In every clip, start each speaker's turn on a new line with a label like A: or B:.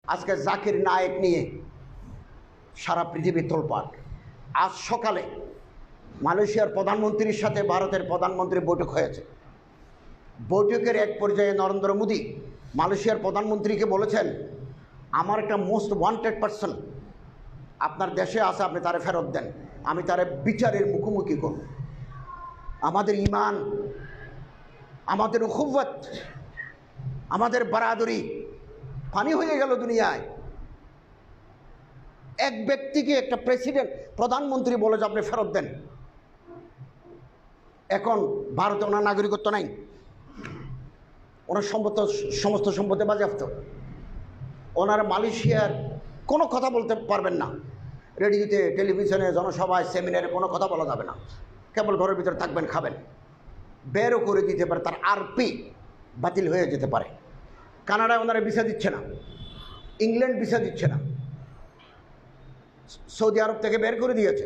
A: আজকে জাকির নায়েক নিয়ে সারা পৃথিবী তোলপাড়। আজ সকালে মালয়েশিয়ার প্রধানমন্ত্রীর সাথে ভারতের প্রধানমন্ত্রীর বৈঠক হয়েছে। বৈঠকের এক পর্যায়ে নরেন্দ্র মোদী মালয়েশিয়ার প্রধানমন্ত্রীকে বলেছেন, আমার একটা মোস্ট ওয়ান্টেড পারসন আপনার দেশে আছে, আপনি তারে ফেরত দেন, আমি তারে বিচারের মুখোমুখি করব। আমাদের ইমান, আমাদের উখুওয়াত, আমাদের বারাদরি পানি হয়ে গেল দুনিয়ায়। এক ব্যক্তিকে একটা প্রেসিডেন্ট, প্রধানমন্ত্রী বলে যে আপনি ফেরত দেন। এখন ভারতে ওনার নাগরিকত্ব নাই, ওনার সমস্ত সম্পত্তি বাজেয়াপ্ত, ওনার মালয়েশিয়ার কোনো কথা বলতে পারবেন না। রেডিওতে, টেলিভিশনে, জনসভায়, সেমিনারে কোনো কথা বলা যাবে না। কেবল ঘরের ভিতরে থাকবেন, খাবেন। বেরও করে দিতে পারে, তার আরপি বাতিল হয়ে যেতে পারে। কানাডায় ওনারা ভিসা দিচ্ছে না, ইংল্যান্ড ভিসা দিচ্ছে না, সৌদি আরব থেকে বের করে দিয়েছে।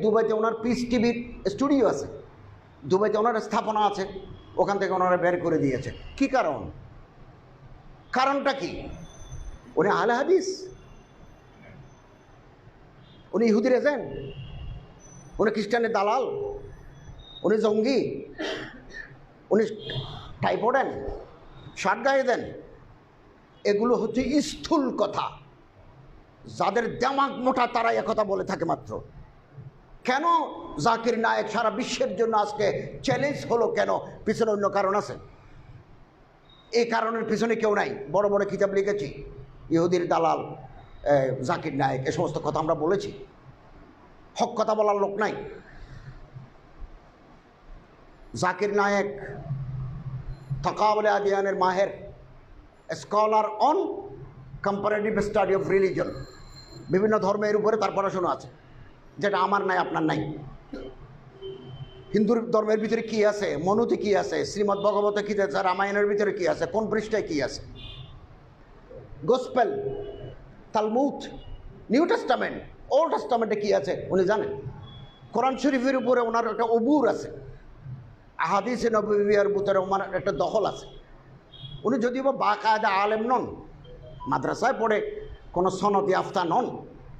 A: দুবাইতে ওনার পিস টিভির স্টুডিও আছে, দুবাইতে ওনার স্থাপনা আছে, ওখান থেকে ওনারা বের করে দিয়েছে। কি কারণ? কারণটা কি? উনি আহলে হাদিস, উনি ইহুদির এজেন্ট, উনি খ্রিস্টানের দালাল, উনি জঙ্গি, উনি টাই পড়েন, শার্ট গায়ে দেন। এগুলো হচ্ছে স্থূল কথা। যাদের দিমাগ মোটা তারা একথা বলে থাকে মাত্র। কেন জাকির নায়েক সারা বিশ্বের জন্য আজকে চ্যালেঞ্জ হলো? কেন? পিছনে অন্য কারণ আছে। এই কারণের পিছনে কেউ নাই। বড় বড় কিতাব লিখেছি, ইহুদির দালাল জাকির নায়েক, এ সমস্ত কথা আমরা বলেছি। হক কথা বলার লোক নাই। জাকির নায়েক তাকাবুল আদিয়ানের মাহের, scholar on comparative study of religion. বিভিন্ন ধর্মের উপরে তার পড়াশোনা আছে, যেটা আমার নাই, আপনার নাই। হিন্দু ধর্মের ভিতরে কি আছে, মনুতে কি আছে, শ্রীমদ্ ভগবতে কি আছে, রামায়ণের ভিতরে কি আছে, কোন পৃষ্ঠায় কি আছে, gospel, Talmud, New Testament, old টেস্টামেন্টে কি আছে উনি জানেন। কোরআন শরীফের উপরে ওনার একটা অবুর আছে, আহাদিসে নববিয়ার ভিতরে ওনার একটা দখল আছে। উনি যদিও বা বাকায়দা আলেম নন, মাদ্রাসায় পড়ে কোনো সনদ ইয়াফতা নন,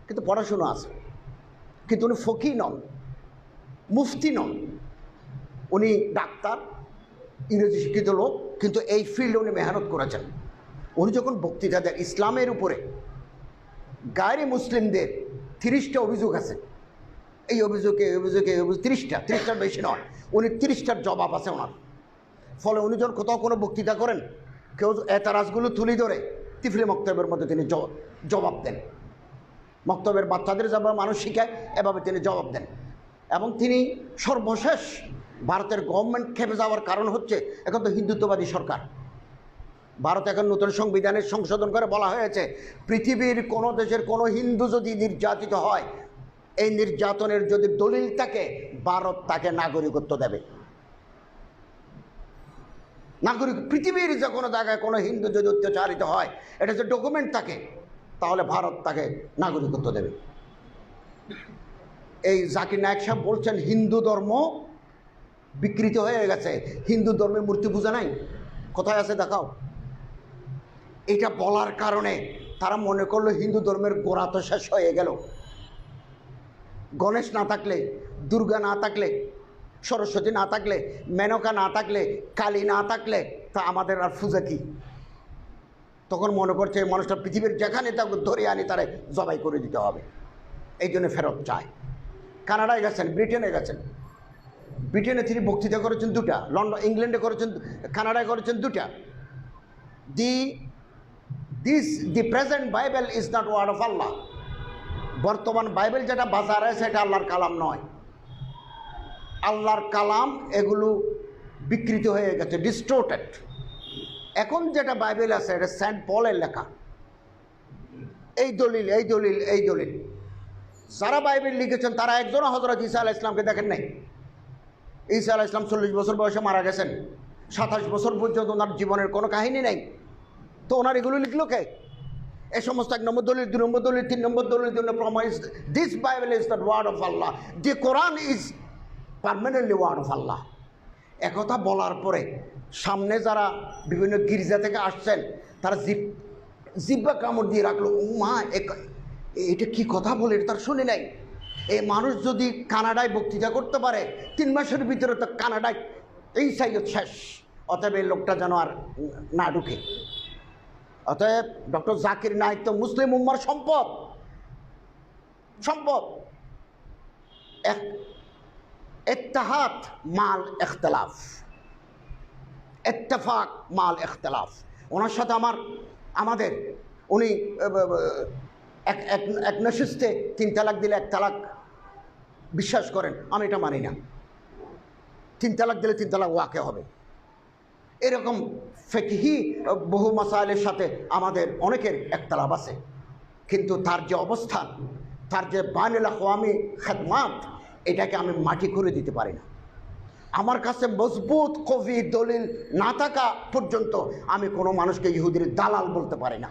A: কিন্তু পড়াশুনো আছে। কিন্তু উনি ফকি নন, মুফতি নন, উনি ডাক্তার, ইংরেজি শিক্ষিত লোক, কিন্তু এই ফিল্ডে উনি মেহনত করেছেন। উনি যখন বক্তৃতা দেন ইসলামের উপরে, গায়রে মুসলিমদের 30টা অভিযোগ আছে। এই অভিযোগে 30টার বেশি নয়, উনি 30টার জবাব আছে ওনার। ফলে উনি যখন কোথাও কোনো বক্তৃতা করেন, কেউ এতারাজগুলো তুলে ধরে তিফলি মক্তবের মধ্যে তিনি জবাব দেন। মক্তবের বাচ্চাদের যেভাবে মানুষ শিখায়, এভাবে তিনি জবাব দেন। এবং তিনি সর্বশেষ ভারতের গভর্নমেন্ট খেপে যাওয়ার কারণ হচ্ছে, এখন তো হিন্দুত্ববাদী সরকার। ভারত এখন নতুন সংবিধানের সংশোধন করে বলা হয়েছে, পৃথিবীর কোনো দেশের কোনো হিন্দু যদি নির্যাতিত হয়, এই নির্যাতনের যদি দলিল থাকে, ভারত তাকে নাগরিকত্ব দেবে। নাগরিক, পৃথিবীর যে কোনো জায়গায় কোনো হিন্দু যদি অত্যাচারিত হয়, এটা যে ডকুমেন্ট থাকে, তাহলে ভারত তাকে নাগরিকত্ব দেবে। এই জাকির নায়েক সাহেব বলছেন হিন্দু ধর্ম বিকৃত হয়ে গেছে, হিন্দু ধর্মে মূর্তি পূজা নাই, কোথায় আছে দেখাও। এটা বলার কারণে তারা মনে করলো হিন্দু ধর্মের গোড়া তো শেষ হয়ে গেল। গণেশ না থাকলে, দুর্গা না থাকলে, সরস্বতী না থাকলে, মেনকা না থাকলে, কালী না থাকলে, তা আমাদের আর পূজা কি? তখন মনে করছে এই মানুষটা পৃথিবীর যেখানে তাকে ধরে আনি তারে জবাই করে দিতে হবে। এই জন্য ফেরত চায়। কানাডায় গেছেন, ব্রিটেনে গেছেন। ব্রিটেনে তিনি বক্তৃতা করেছেন 2টা, লন্ডন, ইংল্যান্ডে করেছেন, কানাডায় করেছেন 2টা। The present Bible is not word of আল্লাহ। বর্তমান বাইবেল যেটা বাজারে আছে, এটা আল্লাহর কালাম নয়। আল্লাহর কালাম এগুলো বিকৃত হয়ে গেছে, ডিস্টোর্টেড। এখন যেটা বাইবেল আছে, এটা সেন্ট পলের লেখা। এই দলিল, এই দলিল, এই দলিল। যারা বাইবেল লিখেছেন তারা একজনও হযরত ঈসা আলাইহিস সালামকে দেখেন নাই। ঈসা আলাইহিস সালাম 40 বছর বয়সে মারা গেছেন। 27 বছর পর্যন্ত ওনার জীবনের কোনো কাহিনী নেই। তো ওনার এগুলো লিখলো কে? এই সমস্ত 1 নম্বর দলিল, 2 নম্বর দলিল, 3 নম্বর দলিল জন্য promise this Bible is the word of আল্লাহ, দি কোরআন ইজ পার্মানেন্টলি ওয়ার্ড অফ আল্লাহ। একথা বলার পরে সামনে যারা বিভিন্ন গির্জা থেকে আসছেন, তারা জিপ জিব্বা কামড় দিয়ে রাখলো। ও মা, এটা কি কথা বলে, এটা তার শুনে নাই। এই মানুষ যদি কানাডায় বক্তৃতা করতে পারে 3 মাসের ভিতরে, তো কানাডায় এই সাইজ শেষ। অতএব এই লোকটা যেন আর না ঢুকে। অতএব ডক্টর জাকির নায়েক তো মুসলিম উম্মার সম্পদ, সম্পদ। ইত্তেহাদ মাল ইখতিলাফ, ইত্তেফাক মাল ইখতিলাফ। ওনার সাথে আমাদের উনি এক নশিস্তে 3 তালাক দিলে 1 তালাক বিশ্বাস করেন, আমি এটা মানি না। 3 তালাক দিলে 3 তালাক ওয়াকে হবে। এরকম ফিকহি বহু মাসাইলের সাথে আমাদের অনেকের একতলাফ আছে, কিন্তু তার যে অবস্থান, তার যে বাইনুল আখওয়ামি খেদমাত, এটাকে আমি মাটি করে দিতে পারি না। আমার কাছে মজবুত কবি দলিল না থাকা পর্যন্ত আমি কোনো মানুষকে ইহুদির দালাল বলতে পারি না।